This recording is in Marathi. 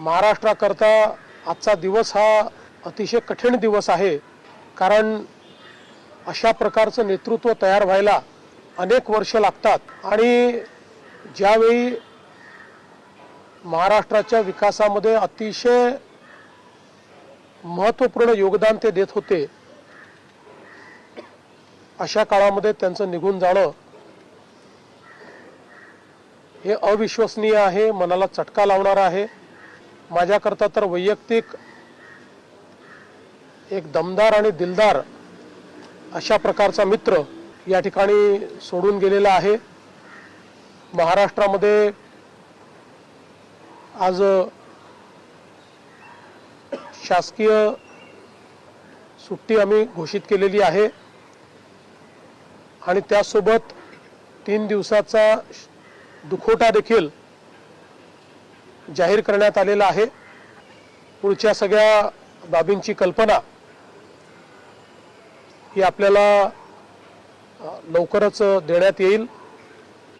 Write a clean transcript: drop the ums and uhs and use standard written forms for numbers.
महाराष्ट्राकरता आजचा दिवस हा अतिशय कठीण दिवस आहे, कारण अशा प्रकारचं नेतृत्व तयार व्हायला अनेक वर्ष लागतात आणि ज्यावेळी महाराष्ट्राच्या विकासामध्ये अतिशय महत्त्वपूर्ण योगदान ते देत होते, अशा काळामध्ये त्यांचं निघून जाणं हे अविश्वसनीय आहे, मनाला चटका लावणारा आहे। माझ्याकरता तर वैयक्तिक एक दमदार आणि दिलदार अशा प्रकारचा मित्र या ठिकाणी सोडून गेलेला आहे। महाराष्ट्रामध्ये आज शासकीय सुट्टी आम्ही घोषित केलेली आहे आणि त्यासोबत 3 दिवसाचा दुखवटा देखील जाहीर करण्यात आलेला आहे। पुढच्या सगळ्या बाबींची कल्पना ही आपल्याला लवकरच देण्यात येईल।